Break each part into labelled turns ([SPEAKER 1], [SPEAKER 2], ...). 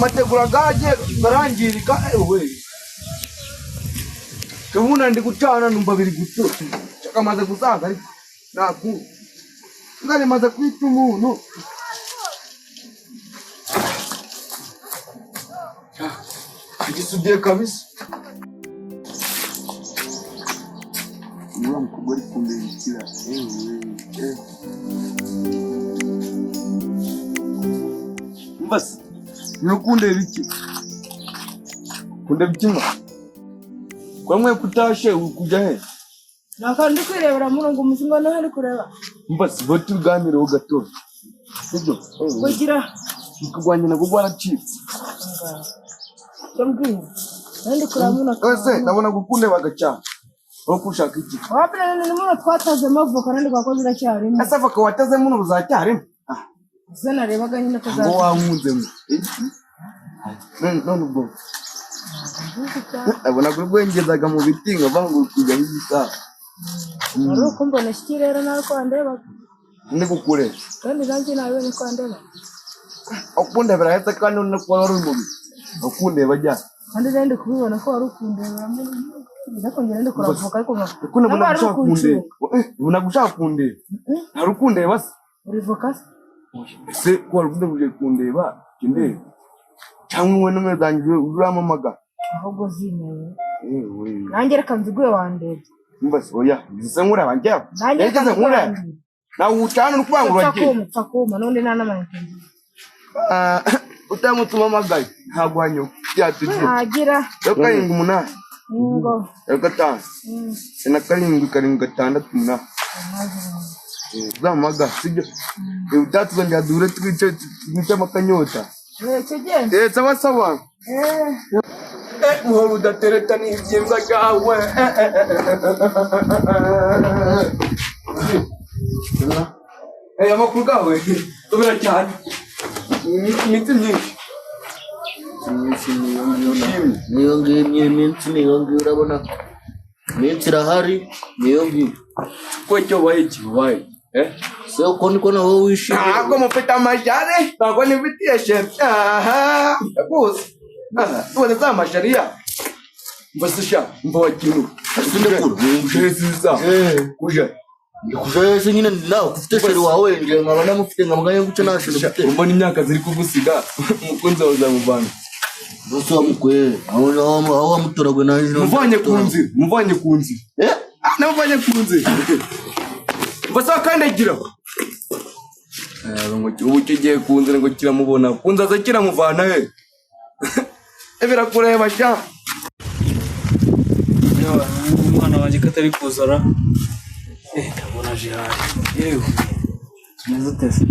[SPEAKER 1] amategura gaje garangirika ewe kabuna ndi gucana numva biri gutuka kamaze gusaza ariko naku ngari maze kwita umuntu agisubiye kabisa mukugori kumbekira mbas nukunde biki kunde bikima kwamwe kutashe ukujya he
[SPEAKER 2] nakandi kwirebera murongo umuzingo no hari kureba
[SPEAKER 1] mbas botu ganire ho gato sibyo
[SPEAKER 2] kugira
[SPEAKER 1] kugwanya na gwaracitse
[SPEAKER 2] cyambwiye nandi kuramuna
[SPEAKER 1] ese ndabona gukunde bagacha okushaka iki
[SPEAKER 2] wapira ni muno twataze mavuka nandi kwakoze iracyarimo
[SPEAKER 1] asa vaka wataze muno buzacyarimo
[SPEAKER 2] zena rebaga nyine
[SPEAKER 1] kuzaza ngo wankunzemo none ubwo abona gurwengezaga mu biti ngavangu kujya hisa
[SPEAKER 2] aruko mbona shikirera nako andeba
[SPEAKER 1] ndi gukure
[SPEAKER 2] kandi zanjye nawe ni kwandeba
[SPEAKER 1] okunda birahetse kandi unakora rumubi okunde bajya
[SPEAKER 2] kandi nende kubibona ko wari ukundeba ndakongera ndi kuravuka ariko
[SPEAKER 1] kuna buna gushaka buna gushaka kunde harukunde basi
[SPEAKER 2] urivuka
[SPEAKER 1] se ko rukunde kundeba kinde cyangwa no mwezanjwe uramamaga
[SPEAKER 2] ahubwo zimewe nanjye reka nziguye wandebe
[SPEAKER 1] mbase oya zise nkura banje yageze nkura na utana n'ukubangura
[SPEAKER 2] giye fakoma none nana mankenzi
[SPEAKER 1] utamutuma magaye ntagwanyo cyatugiye
[SPEAKER 2] agira
[SPEAKER 1] yokaringa umunani
[SPEAKER 2] ngo
[SPEAKER 1] gatanu na karindwi gatandatu umunani zamaga sibyo utatuza njadure twice makanyota
[SPEAKER 2] cegende
[SPEAKER 1] sawa sawa muhoro udatereta n'ibyimba byawe amakuru gawe tubira cyane iminsi myinshi
[SPEAKER 3] niyo ngiyo iminsi niyo ngiyo urabona iminsi irahari niyo ngiyo
[SPEAKER 1] ko cyo baye kibaye
[SPEAKER 3] se uko niko nawe wishimye
[SPEAKER 1] ntabwo mufite amajyane ntabwo nifitiye shefu rwose tubone za majariya mbasisha mbawa kintu
[SPEAKER 3] sindakura
[SPEAKER 1] kuja
[SPEAKER 3] kuja nyine nawe ufite sheri wawe nje nkabona mufite ngamuganye guca nashisha
[SPEAKER 1] umbona imyaka ziri kugusiga umukunzi wawe uzamuvana
[SPEAKER 3] bose wamukwe aho wamutoragwe naje
[SPEAKER 1] muvanye ku nzira namuvanye ku nzira mbasa kandagira ubu kigiye ku nzira ngo kiramubona kunza aza kiramuvana he birakureba sha
[SPEAKER 4] umwana wanjye katari kuzara ndabona jihari yewe tumeze utese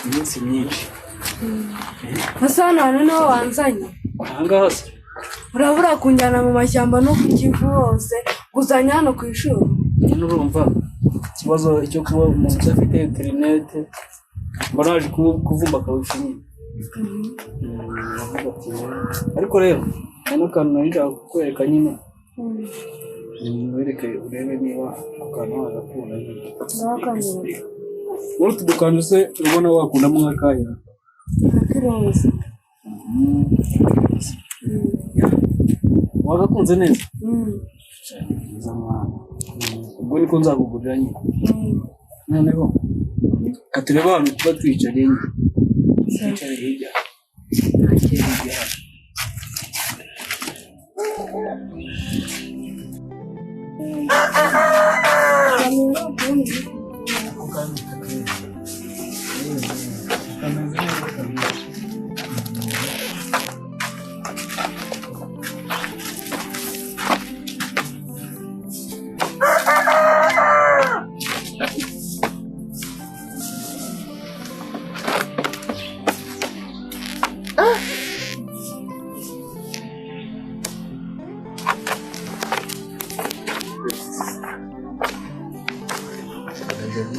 [SPEAKER 4] iminsi myinshi
[SPEAKER 2] asa none niho wanzanye
[SPEAKER 4] ahangaha se
[SPEAKER 2] urabura kunjyana mu mashyamba no ku Kivu hose kuzanya hano ku ishuri
[SPEAKER 4] urumva ikibazo cyo kuba umuntu udafite interinete mba naje kuvumba akawushimye ariko rero hano kantu nari kukwereka nyine wereke urebe niba akantu wagakunda
[SPEAKER 2] nyine
[SPEAKER 4] muri utu dukantu se urabona wakundamo nk'akaya
[SPEAKER 2] akiroza
[SPEAKER 4] wagakunze neza ubwo niko nzakugurira nyine noneho katureba ahantu tuba twicariye twicare hirya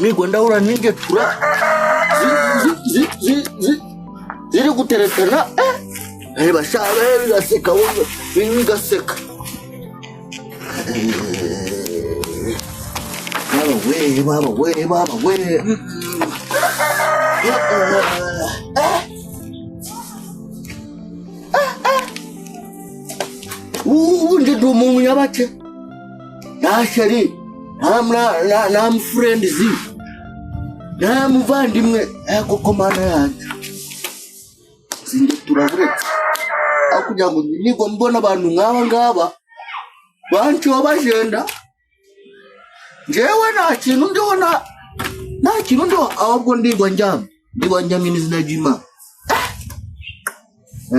[SPEAKER 3] Migo ndahura ningetura ziri guterekana bashaka bigaseka bigaseka baba we bake nta sheri nta mufrendizi nta muvandimwe koko mana yanjye sinjye turaburetse aho kugira ngo nigo mbona abantu nk'aba ngaba bancoba bajenda njyewe nta kintu ndiho ahubwo ndigwa njyamye n'izina ry'Imana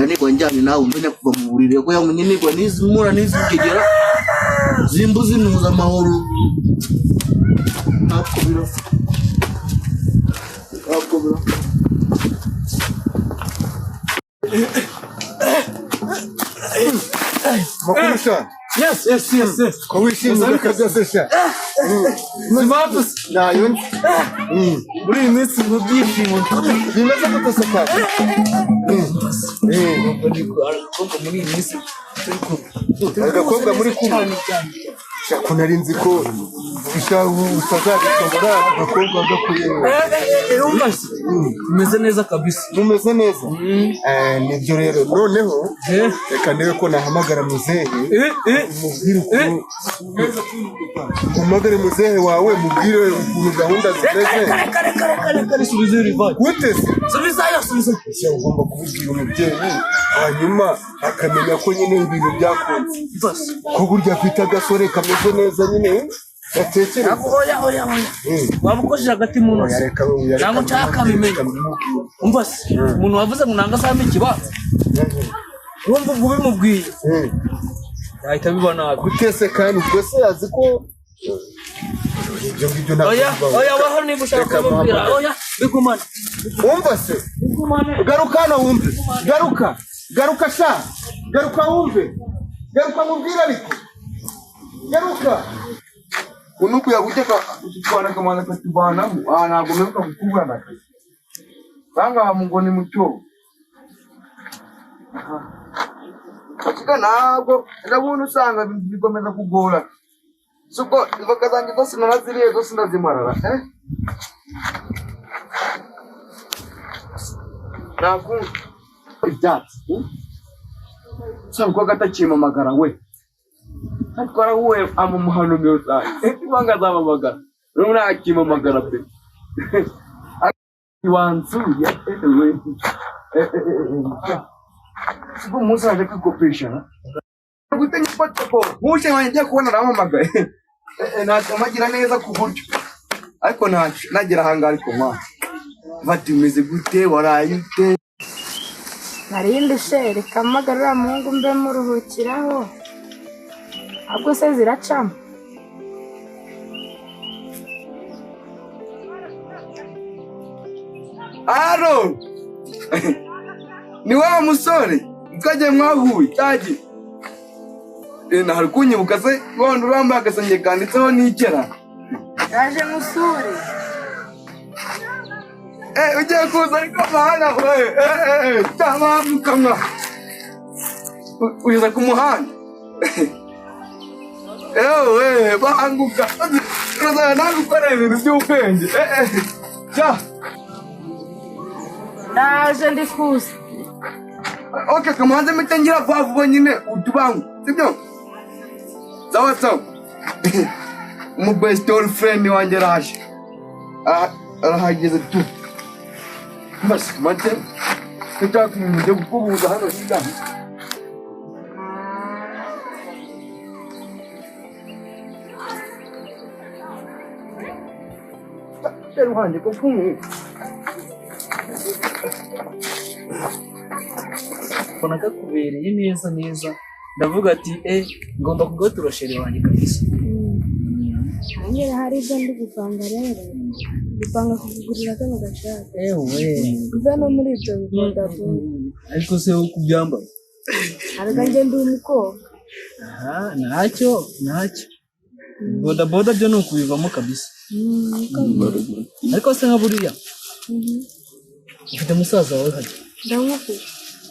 [SPEAKER 3] nigwa njyamye nawe umenya kuva mu buriri ko yamunye nigwa n'izimura n'izigegera zimbu zinuza amahoro ntabwo birasa
[SPEAKER 1] Makumusha.
[SPEAKER 4] Yes.
[SPEAKER 1] Ko wishimye kagazesha.
[SPEAKER 4] Zimbabwe.
[SPEAKER 1] Nayo.
[SPEAKER 4] Muri iyi minsi mu byishimo.
[SPEAKER 1] Bimeze gutoseka.
[SPEAKER 4] Muri iyi minsi
[SPEAKER 1] agakobwa muri kumwe. Shako nari nzi ko utazabishobora agakobwa gakuye.
[SPEAKER 4] Umase. Umeze neza kabisa.
[SPEAKER 1] Mumeze neza. Nibyo rero noneho reka ndebe ko nahamagara muzehe. Umugore muzehe wawe mubwire ukuntu gahunda zimeze.
[SPEAKER 4] Kare subiza riva.
[SPEAKER 1] Gutese.
[SPEAKER 4] Subiza.
[SPEAKER 1] Ugomba kubwira umubyeyi hanyuma akamenya ko nyine ibintu byakunze. Ko burya afite agasore kameze neza nyine. Yatekereza.
[SPEAKER 4] Oya. Wabukojeje hagati mu ntoki. Ntabwo nshaka bimenya. Umva se umuntu wavuze ngo nanga same ikibazo. Urumva ubwo bimubwiye. Yahita bibona
[SPEAKER 1] gutese kandi twese yazi ko ibyo ngibyo ntabwo.
[SPEAKER 4] Oya waho niba ushaka kubwira. Oya bikumana.
[SPEAKER 1] Umva se. Garukana wumve. Garuka sha. Garuka wumve. Garuka mubwira ariko. Garuka. Unuku yakuteka kutwana kamana katubana ntabwo meruka kukubana. Banga mungoni mucyo. Akika ntabwo ndabona usanga bikomeza kugora. Suko ivoka zanjye zose naraziriye zose ndazimarara. Ntabwo ibyatsi. Cyangwa gatakima magara we. Atwara uwe amumuhano myoza. Ibanga zamamagara. Rumuna akima magara pe. Iwanzu ya we. Siku musa aje kukopesha. Gutenya patako. Mushe wanje kubona ramamagaye. Namagira neza kuburyo. Ariko nagira hangari ko mwa. Bati umeze gute warayite.
[SPEAKER 2] Narindi se reka mpagarara Mungu mbe muruhukiraho. Ahubwo se ziracamo.
[SPEAKER 1] Aro! Ni wa musore twagiye mwahuye taji. Hari kunyibuka se wandi urambaye agasenge kanditseho n'ikera.
[SPEAKER 2] Yaje musure.
[SPEAKER 1] Ugiye kuza ariko mahana we. Tama mukamwa. Ugeze ku muhanda. Ewe banguka. Uraza nagukora ibintu by'ubwenge. Ja.
[SPEAKER 2] Ndaje ndifuza.
[SPEAKER 1] Okay, kamanze mitangira vuba nyine utubangu. Sibyo? Sawa. Mu best friend wanjye raje. Arahageze tu. Mas mate. Tutaka mu kubuza hano sida. Ruhande ko kumwe.
[SPEAKER 4] Kona kakubereye neza ndavuga ati ngomba kugotura sheri wanjye kabisa.
[SPEAKER 2] Hanyere hari ibyo ndi gupanga rero. Gupanga kugurira kano gashaka. Kuva no muri ibyo bikunda vuba.
[SPEAKER 4] Ariko se ukubyamba.
[SPEAKER 2] Ariko nje ndi umukobwa.
[SPEAKER 4] Ntacyo. Boda byo no kubivamo kabisa. Ariko se nkaburiya. Ufite musaza wawe hano.
[SPEAKER 2] Ndamuku.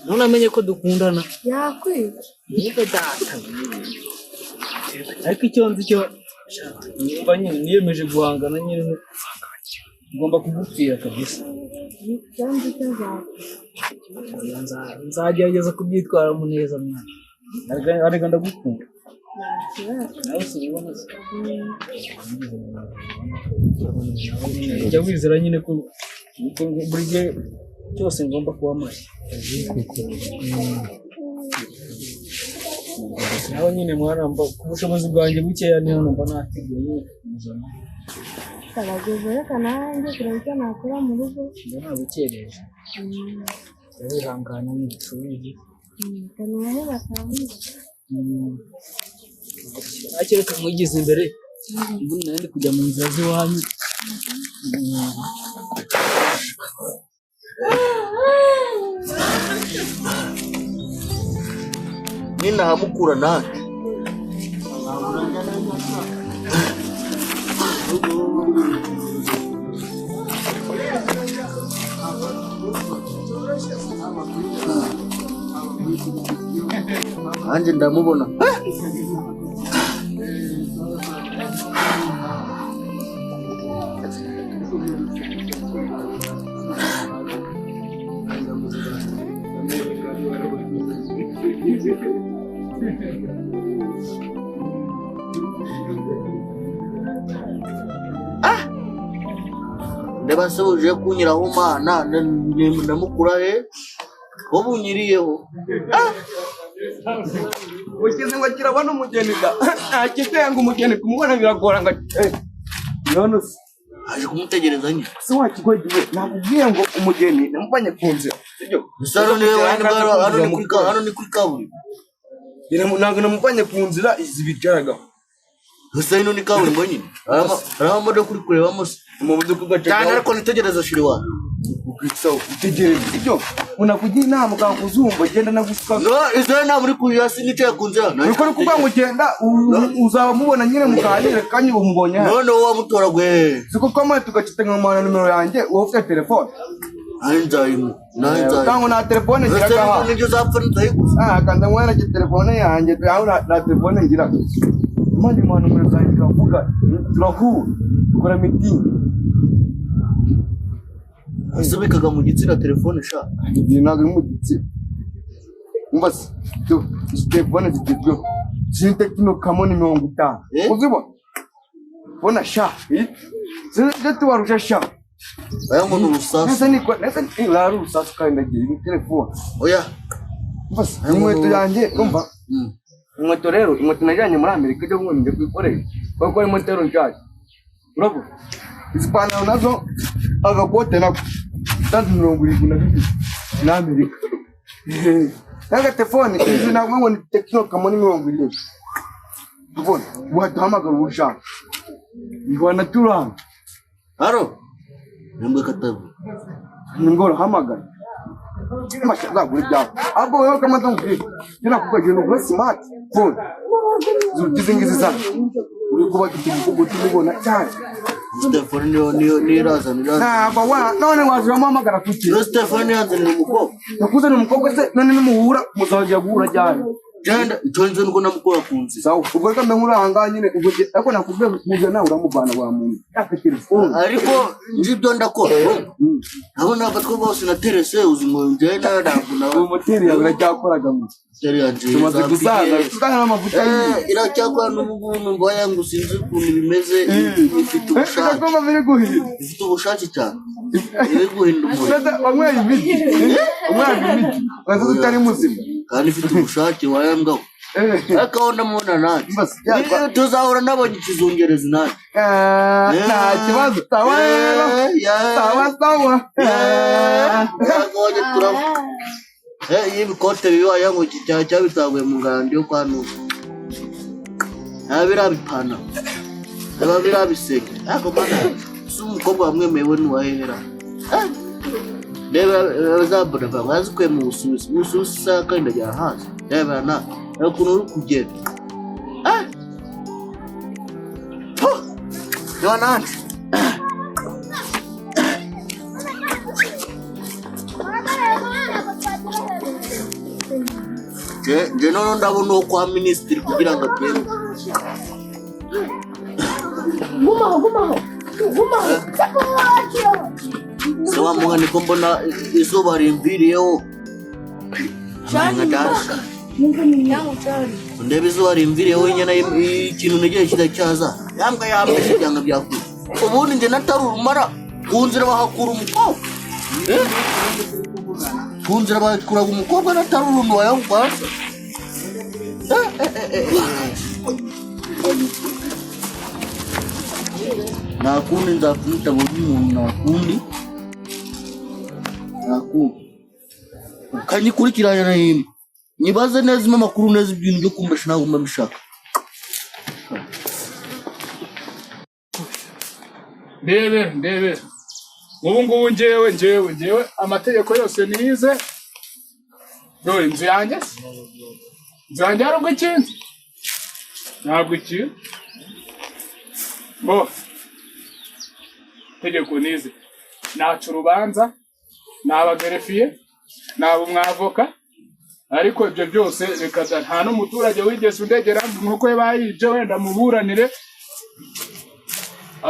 [SPEAKER 4] None amenye ko dukundana.
[SPEAKER 2] Yakwiye.
[SPEAKER 4] Niba data. Ariko icyo nzi cyo nimba nyine niyemeje guhangana nyine ngomba kugupfira kabisa.
[SPEAKER 2] Cyangwa cyangwa.
[SPEAKER 4] Nzagerageza kubyitwaramo neza mwana. Ariko ndagukunda. nawe usubibona se jya wizera nyine ko buri gihe cyose ngomba kuba mashya nawe nyine mwaramba ku bushobozi bwanjye bukeya niyo numva nateguye umuzana
[SPEAKER 2] Abageze reka nanjye kureba icyo nakora mu rugo.
[SPEAKER 4] Nabukereje. Wihangana n'ibicuruzwa.
[SPEAKER 2] Kanahe batangiye.
[SPEAKER 4] Akireka mwigize imbere. Ubundi nandi kujya mu nzira z'iwanyu.
[SPEAKER 3] Nina hamukura nani? Anje ndamubona. Ndeba se uje kunyiraho mana ndamukura he ko bunyiriyeho
[SPEAKER 1] ukize ngo kirabona umugeni da akitanga umugeni kumubona biragora ngo none
[SPEAKER 3] aje kumutegereza nyine
[SPEAKER 1] se wakigogiwe nakubwiye ngo umugeni namubanye kunzira sibyo
[SPEAKER 3] bisaro ne hano ni kuri kaburimbo
[SPEAKER 1] ntabwo namubanye kunzira izi bicaraga
[SPEAKER 3] gusa ino ni kaburimbo nyine arama modoka kuri kurebamo mu modoka gace cyane ariko nitegereza shiri wa
[SPEAKER 1] ukitsaho utegereze ibyo unakugira inama ukakuzumva genda nagusuka
[SPEAKER 3] no izo nta muri kuyasi nicaye kunzira
[SPEAKER 1] uko ari kuvuga ngo genda uzaba mubona nyine mukanire kandi umubonye
[SPEAKER 3] none wowe wamutoragwe
[SPEAKER 1] siko twamaye tugacitanga mu nimero yanjye wowe ufite telefone
[SPEAKER 3] Anzayimu
[SPEAKER 1] kango na telefone ngira ha
[SPEAKER 3] nibyo zapfa ndayigusa
[SPEAKER 1] kanda mwana ki telefone yanjye aho na telefone ngira mani mwana muri zanjye turavuga turahura dukora meeting
[SPEAKER 3] asubikaga mu gitsina telefone sha
[SPEAKER 1] ibi ntabwo mu gitsina umbase to telefone zigezweho ziri Tecno Camon 50 uzibona bona sha ziri tuwarusha sha
[SPEAKER 3] aya muntu rusasa
[SPEAKER 1] nesa ni la rusasa kandi ngira telefone
[SPEAKER 3] oya
[SPEAKER 1] umbase inkweto yanjye umva inkweto rero inkweto najyanye muri Amerika cyo ngo njye kwikorera kuko ari motero nshya urabo izipantaro nazo agakote nako tantu 72 na Amerika nanga telefone izi ntabwo ngo ni Tecno Camon 50 ubona waduhamagara ubushaka ngwana turanga
[SPEAKER 3] haro nembwe katabu
[SPEAKER 1] ngoro hamagara mashaga guri byawe abo wewe kama ndumvira nina kukaje no smart phone zizingizi sana uri kuba kituvugo tumubona cyane
[SPEAKER 3] telefone ni raza
[SPEAKER 1] na bawa none waje wamamagara kuki
[SPEAKER 3] telefone yanze ni umukobwa
[SPEAKER 1] nakuze ni umukobwa se none nimuhura muzajya guhura cyane
[SPEAKER 3] jenda itonze nuko namukora kunzi
[SPEAKER 1] sawa ubwo kama nkuranga nyine ubwo ariko nakubwiye muze nawe uramubana wa muntu afite telefone
[SPEAKER 3] ariko njibyo ndakora abona abatwa bose na terese uzimo njenda ndabona
[SPEAKER 1] moteri yawe iracyakoraga mu
[SPEAKER 3] teri yanje
[SPEAKER 1] tumaze gusaza tukana amavuta
[SPEAKER 3] iracyakora n'ubuntu ngo yangu sinzi ukuntu bimeze ifite ubushake
[SPEAKER 1] kama biri guhira
[SPEAKER 3] ifite ubushake cyane iri guhinda
[SPEAKER 1] umuriro bamwe imiti umwana imiti bazo tutari muzima
[SPEAKER 3] kandi ifite ubushake wayambwa akabona mubona nanjye tuzahura n'abonye ikizungereza nanjye
[SPEAKER 1] nta kibazo sawa sawa
[SPEAKER 3] yakabonye turaba iyo ibikote bibaye ngo cyabitaguye mu ngando yo kwa nuko birabipana biba birabiseke ariko mana si umukobwa wamwemewe ntiwahera reba zabona bazikuye mu Busuwisi saa kandi ndajya hasi reba na ukuntu uri kugenda reba nanjye nje noneho ndabona uwo kwa minisitiri kugira ngo atwere
[SPEAKER 2] gumaho
[SPEAKER 3] se wa mwana niko mbona izuba rimviriyeho
[SPEAKER 2] Mungu ni nyangu chari.
[SPEAKER 3] Ndebe izuba rimvire wenyine ikintu ntegeye kidacyaza yambwa yambeshe byanga byakura ubundi njye natari urumara kunzira bahakura umukobwa kunzira bahakura umukobwa natari uruntu wayangwasa nakundi nzakumita buri muntu nakundi ukanyikurikiranya na hino nyibaze neza amakuru neza ibintu byo kumbesha ntabwo mba mbishaka
[SPEAKER 5] ndebe ubu ngubu njyewe amategeko yose nize dore inzu yanjye hari ubwo ikintu ntabwo ikintu bo tegeko nize naca urubanza nabagerefiye naba umwavoka ariko ibyo byose reka nta n'umuturage wigeze undegera nk'uko bayibye wenda muburanire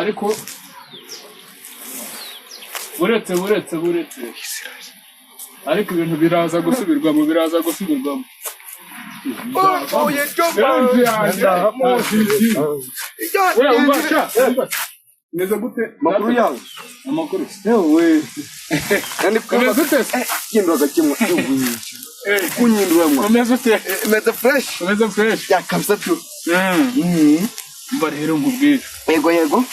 [SPEAKER 5] ariko buretse ariko ibintu biraza gusubirwamo Meze gute?
[SPEAKER 1] Makuru yawe.
[SPEAKER 5] Amakuru.
[SPEAKER 1] Yewe.
[SPEAKER 5] Kandi kumeze gute?
[SPEAKER 1] Kindoga kimwe. Kunyindura mwa.
[SPEAKER 5] Kumeze gute?
[SPEAKER 1] Meze fresh.
[SPEAKER 5] Kumeze fresh.
[SPEAKER 1] Ya kabisa tu.
[SPEAKER 5] Mba rero nkubwira.
[SPEAKER 1] Yego.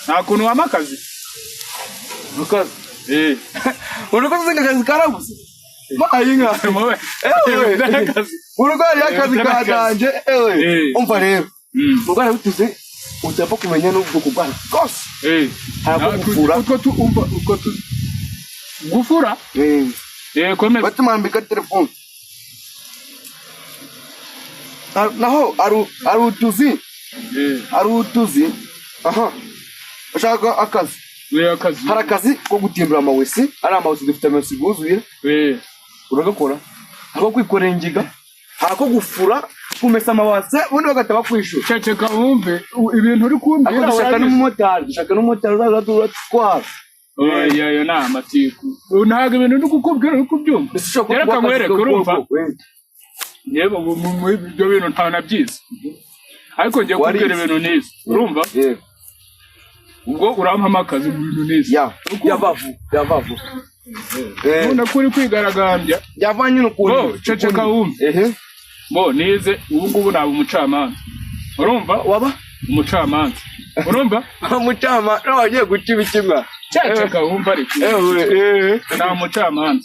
[SPEAKER 5] Nta kuntu wamakazi.
[SPEAKER 1] Rukazi. Urukazi ngakazi karabuze. Mayinga.
[SPEAKER 5] Mowe.
[SPEAKER 1] Urukazi yakazi kadanje. Umva rero. Mugana bituze utapfa kumenya n'ubwoko bwayo bwose gufura
[SPEAKER 5] uko tu gufura komeza
[SPEAKER 1] batumambika telefone naho ari utuzi aha ushaka akazi hari akazi ko gutimbura amawesi ari amawesi dufite amawesi guzuye uragakora ako kwikorera ingiga ako gufura kumesa amawase ubundi bagataba kwishura
[SPEAKER 5] ceceka wumve ibintu uri kumbwira
[SPEAKER 1] dushaka n'umumotari uzaza twara
[SPEAKER 5] oya ni amatiku ntabwo ibintu uri kukubwira uri kubyumva reka nkwereke urumva yewe ibyo bintu nta nabyiza ariko ngiye kubwira ibintu nize urumva ubwo urampamo akazi mu bintu nize
[SPEAKER 1] yavavu
[SPEAKER 5] ubona ko uri kwigaragambya
[SPEAKER 1] yavanye n'ukuntu
[SPEAKER 5] ceceka wumve bo nize ubu ngubu naba umucamanza urumva
[SPEAKER 1] waba
[SPEAKER 5] umucamanza urumva
[SPEAKER 1] umucamanza wagiye guca ibikimwa
[SPEAKER 5] ceceka wumva ariko naba umucamanza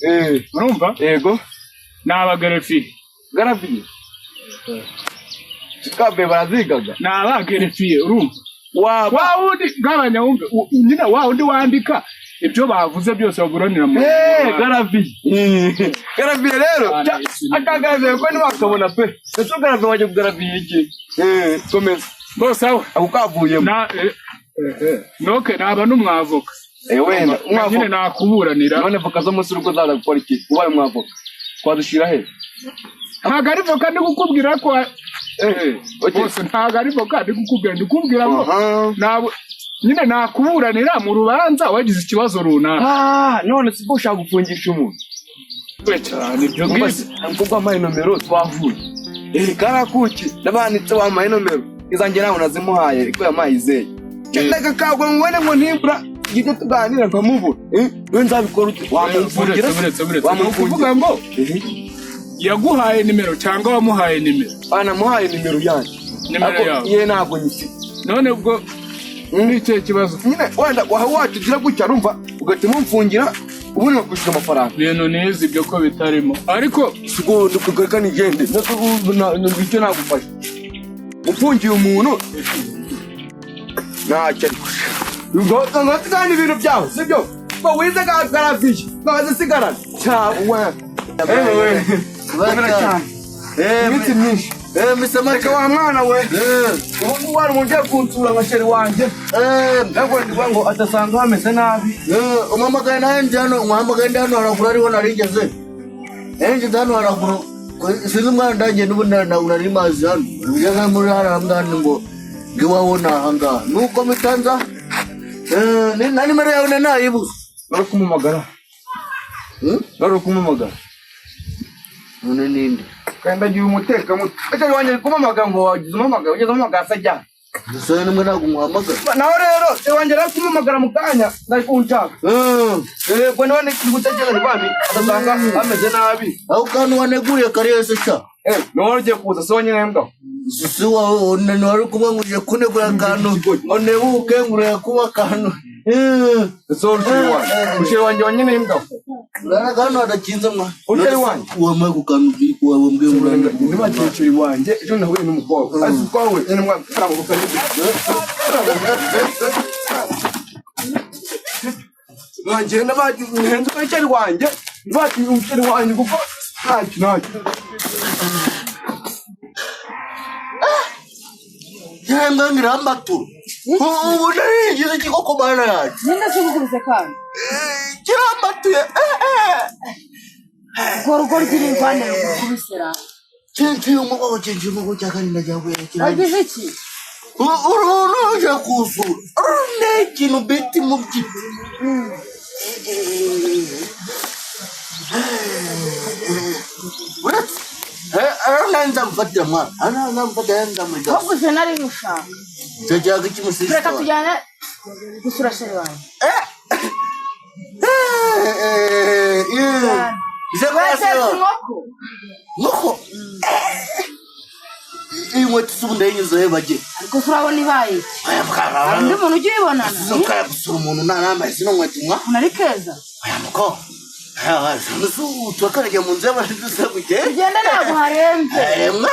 [SPEAKER 5] urumva
[SPEAKER 1] yego
[SPEAKER 5] naba gerefiye
[SPEAKER 1] kabe barazigaga
[SPEAKER 5] naba gerefiye urumva
[SPEAKER 1] wa
[SPEAKER 5] wundi gabanya wumve nyina wa wundi wandika ibyo bavuze byose baburanira mu
[SPEAKER 1] garaviye rero akagaze ko ntiwakabona pe ese garaviye wajya kugaraviye iki komeza
[SPEAKER 5] bose aho
[SPEAKER 1] ako kavuyemo
[SPEAKER 5] noke naba n'umwavoka
[SPEAKER 1] wenda
[SPEAKER 5] nyine nakuburanira
[SPEAKER 1] none voka zo munsi urugo zaza gukora iki ubaye umwavoka twadushira he
[SPEAKER 5] ntabwo ari voka ndi kukubwira ko bose ntabwo ari voka ndi kukubwira ngo nabo nyine nakuburanira mu rubanza wagize ikibazo runaka
[SPEAKER 1] none sibwo ushaka gufungisha umuntu
[SPEAKER 5] cyane ibyo ngibyo
[SPEAKER 1] mvuga amaye nomero twavuye karakuki nabanitse wamaye nomero izanjye nawe nazimuhaye ariko yamaye izeye ndeka kagwa ngwene ngo ntibura gite tuganira nkamubura we nzabikora ute wamumfungira
[SPEAKER 5] kuvuga ngo yaguhaye nimero cyangwa wamuhaye nimero
[SPEAKER 1] namuhaye nimero yanjye
[SPEAKER 5] nimero yawe
[SPEAKER 1] ye ntabwo nyifite
[SPEAKER 5] none ubwo ni ikihe kibazo
[SPEAKER 1] nyine wenda wacugira gutya rumva ugahita umumfungira ubundi bakwishyura amafaranga
[SPEAKER 5] ibintu nizi ibyo ko bitarimo ariko
[SPEAKER 1] siko dukugarika nigende icyo nagufasha ufungiye umuntu ntacyo ariko ngaho ibintu byawe sibyo ngo wize garaviye ngaho sigarana cyawe iminsi myinshi
[SPEAKER 3] misamake
[SPEAKER 1] wa mwana we ubu ngubu wari ugiye kunsura nka sheri wanjye ntabwo ndivuga ngo adasanga hameze nabi
[SPEAKER 3] umamagaye nawe ndi hano umuhamagaye ndi hano haraguru ariho narigeze ngeze hano haraguru sinzi umwana ndangiye n'ubu nari mazi hano ugeze muri harangana ngo ngiwaho ni ahangaha nuko mitanza na nimero yawe nayibuze
[SPEAKER 1] bari kumumagara
[SPEAKER 3] none ninde
[SPEAKER 1] kandi agiye umuteka muto ese wanjye kumamaga ngo wagize umamaga ugeze umamaga asajya
[SPEAKER 3] gusa nimwe ntabwo muhamagara
[SPEAKER 1] naho rero se wanjye rero kumamagara mu kanya ndari kunshaka ubwo none gutekereza bami adasanga ameze nabi
[SPEAKER 3] aho kantu waneguriye kariyese sha
[SPEAKER 1] none ugiye kuza se wonyine mbwa
[SPEAKER 3] si wawe wari kumwe nguje kunegura akantu none buke ngurira kuba akantu
[SPEAKER 1] so ushiri wanjye wonyine mbwa
[SPEAKER 3] Lara kano adakinze mwa
[SPEAKER 1] ushiri wanjye
[SPEAKER 3] uwamaye kukanu wawe mbwe nguranga
[SPEAKER 1] niba cyiciri wanjye ejo nahuye n'umukobwa azi twawe ene mwa karamuka wanjye nabati nhenze cyari wanjye nabati ushiri wanjye kuko ntacyo
[SPEAKER 3] Yanga ngirambatu ubu narigize kikoko bana yaje
[SPEAKER 2] ninde cyugukubise kandi
[SPEAKER 3] kirambatu
[SPEAKER 2] gorogoro kiri rwanda gukubisera
[SPEAKER 3] chenche umugabo chenche umugabo cyakarinda cyavuye kira
[SPEAKER 2] wagize iki
[SPEAKER 3] uruno je kusu urune kino beti mubyi Ananza mfatira mwana ananza mfatira ndamwiga
[SPEAKER 2] ahubwo je nari mushaka
[SPEAKER 3] cyajaga kimusisi
[SPEAKER 2] reka tujyane gusura sheri wanjye
[SPEAKER 3] Nuko inkweto z'ubundi yinyuze bagiye
[SPEAKER 2] ariko turabona ibaye undi muntu ugiye ibonana
[SPEAKER 3] ukaya gusura umuntu nambaye zino nkweto mwa
[SPEAKER 2] nari keza
[SPEAKER 3] aya muko tuwakarege mu nzu y'abashidusa gute
[SPEAKER 2] ugenda ntabwo harenze
[SPEAKER 3] mwa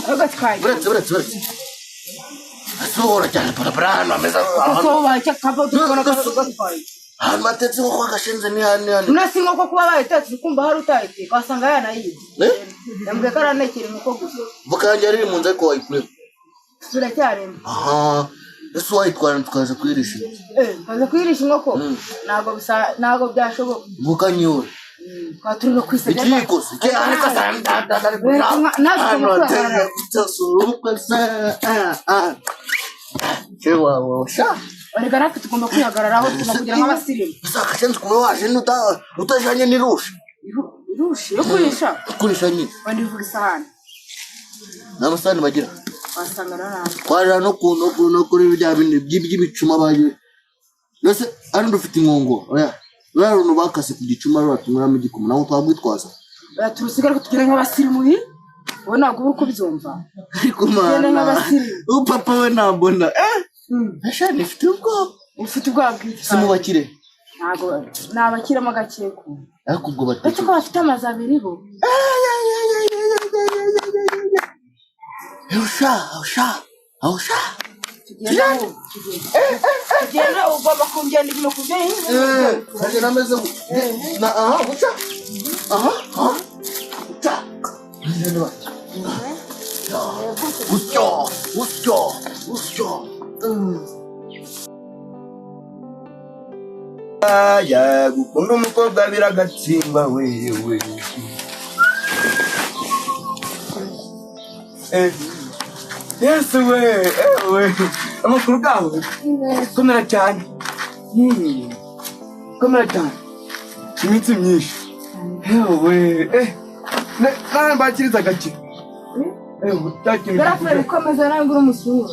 [SPEAKER 2] ahubwo twaye
[SPEAKER 3] buretse asohora cyane parapara hano ameza
[SPEAKER 2] asohoba cyakabo tukona gatwaye
[SPEAKER 3] hano matetse nko kwagashenze ni hano
[SPEAKER 2] unasi nko kuba bayitetse kumba hari utayite kwasanga yanayiye yambwiye ko aranekera inkoko gusa
[SPEAKER 3] bukanje ari mu nzu ariko wayikure
[SPEAKER 2] turacyarema
[SPEAKER 3] aha ese wayitwara tukaza kwirisha
[SPEAKER 2] kaza kwirisha inkoko ntabwo byashoboka
[SPEAKER 3] bukanyura
[SPEAKER 2] turi no kwisajya
[SPEAKER 3] ikikoze ariko
[SPEAKER 2] ariko natwe tugomba kwihagararaho tukakugira nk'abasirimu
[SPEAKER 3] akashenze kuba waje utajanye n'irusha
[SPEAKER 2] irusha yo
[SPEAKER 3] kurisha nyine
[SPEAKER 2] wandi bivuga isahani
[SPEAKER 3] n'amasahani bagira
[SPEAKER 2] wasanga nabi
[SPEAKER 3] twarira no kuri bya bindi by'ibicuma baje nose ari ndufite inkongo oya runtu bakase ku gicuma rutumuramo igikoma naho twabwitwaza
[SPEAKER 2] turusigara kutugira nk'abasirimu wowe ntabwo uri kubyumva
[SPEAKER 3] ariko mana upapa we nambona ashani ifite ubwoba
[SPEAKER 2] ufite ubwoba bw'iki
[SPEAKER 3] si mu bakire
[SPEAKER 2] ntabwo ni abakiramo agakeko
[SPEAKER 3] ariko ubwo
[SPEAKER 2] uretse ko bafite amazu abiri bo
[SPEAKER 3] awusha
[SPEAKER 2] tugenda ugomba kugenda inyuma kubyeyi
[SPEAKER 3] agenda ameze aha uca usyo
[SPEAKER 1] aya gukunda umukobwa biragatsindwa wewe Yesu we amakuru gawe komera cyane iminsi myinshi yewe nawe mbakiriza gake
[SPEAKER 2] garafure ikomeza nawe ngura umusura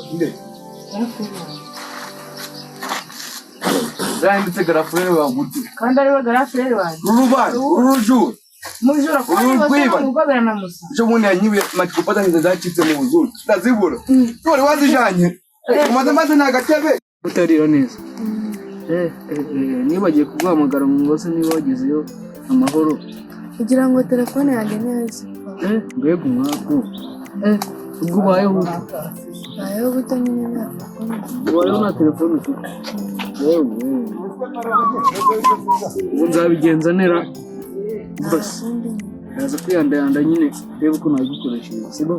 [SPEAKER 1] zahindutse garafure wagute
[SPEAKER 2] kandi ariwe garafure wanjye
[SPEAKER 1] urubana urujura
[SPEAKER 2] mujura ko nibwo biranamusa
[SPEAKER 1] ejo bundi yanyibuye amacupa atanize zacitse mu buzuru ndazibura none wazijanye maze ni agatebe
[SPEAKER 4] utarira neza nibagiye kuguhamagara mu ngose niba wagezeyo amahoro
[SPEAKER 2] kugira ngo telefone yanjye neza
[SPEAKER 4] mbega umwaku ubwo ubayeho ute
[SPEAKER 2] bayeho gute nyine nta
[SPEAKER 4] ubayeho nta telefone ufite ubu nzabigenza nera basi yaza kwiyandayanda nyine reba uko nabigukoresheje sibwo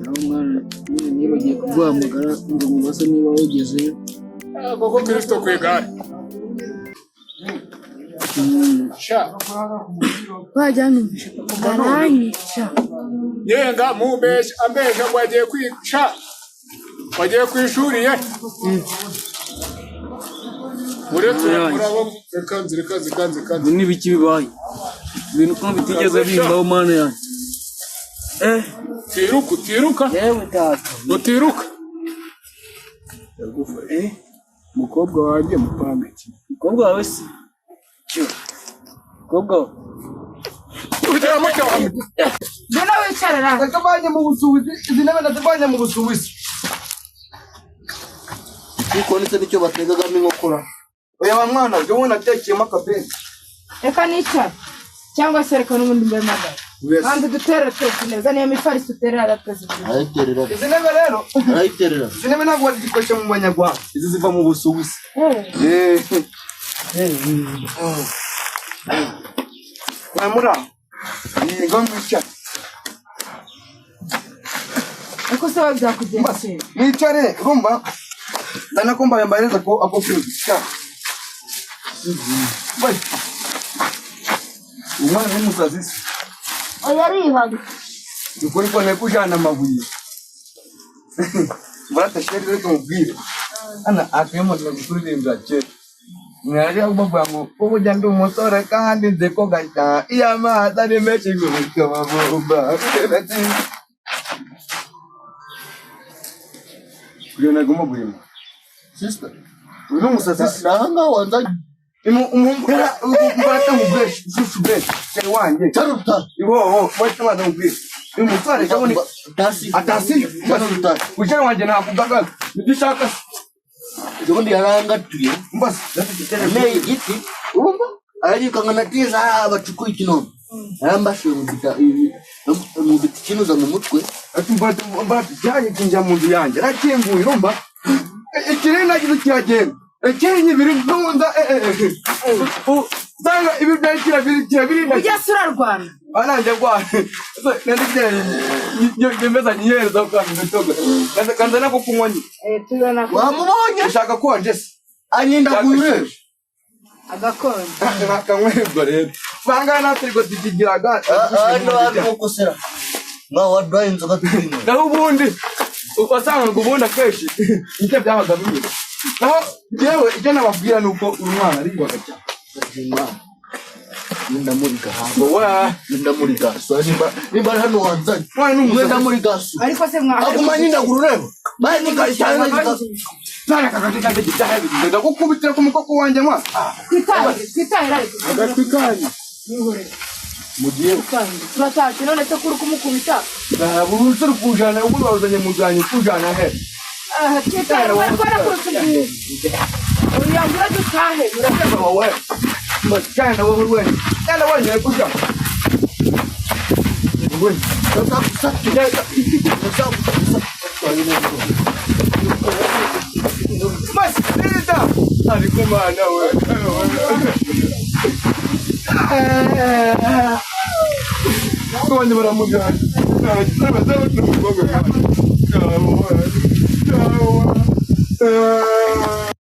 [SPEAKER 4] naho mwana nyine nibagiye kuguhamagara ngo mubase niba wagezeyo
[SPEAKER 5] koko Kristo ku igare
[SPEAKER 2] wajya numvisha baranyica
[SPEAKER 5] yenga mumbesha ambesha ngo agiye kwica wagiye ku ishuri ye uretse urabo kanzi
[SPEAKER 4] ni biki bibaye ibintu ko bitigeze bimbaho mana yanjye
[SPEAKER 5] tiruka
[SPEAKER 4] yewe tata
[SPEAKER 5] utiruka mukobwa wanjye mupanga iki
[SPEAKER 4] mukobwa wawe se mukobwa
[SPEAKER 5] ujya mu cyangwa
[SPEAKER 2] Mbona wicarira
[SPEAKER 1] Nakabanye mu Busuwisi, izi ntebe nazivanye mu Busuwisi.
[SPEAKER 3] Kuko nitse nicyo bategagamo inkokora.
[SPEAKER 1] Oya wa mwana, jya ubona atekeyemo akabenzi.
[SPEAKER 2] reka nicara cyangwa se reka n'ubundi mbe magana kandi dutere twese neza niyo mifarisi uterera twese
[SPEAKER 3] Arayiterera.
[SPEAKER 1] Izi ntebe rero,
[SPEAKER 3] Arayiterera.
[SPEAKER 1] izi ntebe ntabwo bazikoresha mu Banyarwanda. Izi ziva mu Busuwisi. Wamura, ngo mwicare.
[SPEAKER 2] ariko se byakugendekeye
[SPEAKER 1] Mwicare, urumva? Ndanakumva yambaye ako kwiga. Bye. Umwana w'umusazi se.
[SPEAKER 2] oya arihaga
[SPEAKER 1] Ukuri ko nekujana amabuye. Baratasheri rero tumubwire. Ana akemo n'ukuririmba cye. Mwari abavuga ngo ubujya ndi umusore kandi nze ko gashya. Iya mazi ari menshi gukaba bomba. Kugenda gumubuye.
[SPEAKER 3] Sister.
[SPEAKER 1] Uno musazi
[SPEAKER 3] Nahanga wanza
[SPEAKER 1] umumbura ubata mu bresh, susu bresh. Cyane wanje.
[SPEAKER 3] charuta.
[SPEAKER 1] Iwo, bata mwana mubwire. Uyu musore cyabone
[SPEAKER 3] Tasi.
[SPEAKER 1] atasi.
[SPEAKER 3] Charuta.
[SPEAKER 1] Ujya wanje nakugaga. Nidishaka
[SPEAKER 3] Jondi yarangatuye.
[SPEAKER 1] mbasi.
[SPEAKER 3] Ne igiti. Urumva? Ariko nganatiza abacukuye kino. Arambashe mu giti kinuza mu mutwe.
[SPEAKER 1] Ati mbati cyane kinja mu nzu yanjye. Rakinguye urumva? Ikiri nagize cyagenda. Ikiri biri ntunda Sanga ibi byakira biri
[SPEAKER 2] ujya sura Rwanda
[SPEAKER 1] Ananje kwa. Nende meza nyereza kwa ngitoga. Kanza nako kunywani.
[SPEAKER 2] tubona ko
[SPEAKER 3] Wamubonye?
[SPEAKER 1] Ushaka ko njese.
[SPEAKER 3] Anyenda kuyure.
[SPEAKER 2] agakonda
[SPEAKER 1] Nakamwego rero. Banga natiriko tikigiraga.
[SPEAKER 3] Ano mukosera. Nga wadwaye inzoga twino.
[SPEAKER 1] Naho ubundi wasanga kubunda keshi. Icyo byabaga bimwe. Naho yewe icyo nababwira nuko umwana ari gwagacha.
[SPEAKER 3] Ndamurika.
[SPEAKER 1] Wa
[SPEAKER 3] Ndamurika. So nimba hano wanzanye.
[SPEAKER 1] mwana n'umusazi.
[SPEAKER 3] Ndamurika.
[SPEAKER 2] ariko se mwa
[SPEAKER 3] Akumanye ndagurureba. Bani kashana
[SPEAKER 1] Nana kakatika ndagitahe ndenda gukubitira ku mukoko wanje mwa.
[SPEAKER 2] twitahira ariko
[SPEAKER 1] Agatwikanye. Mugiye
[SPEAKER 2] turatashe none se kuri kumukubita
[SPEAKER 1] burusuru kujana ubu bazanye mujanye kujana he.
[SPEAKER 2] twitahira ariko arakurutubwira uyambura dutahe
[SPEAKER 1] Urasema wawe. Machana wewe wewe. Kana wewe kuja. Wewe. Mas nenda. Alikumana wewe. Kwa nini baramujana? Kawa.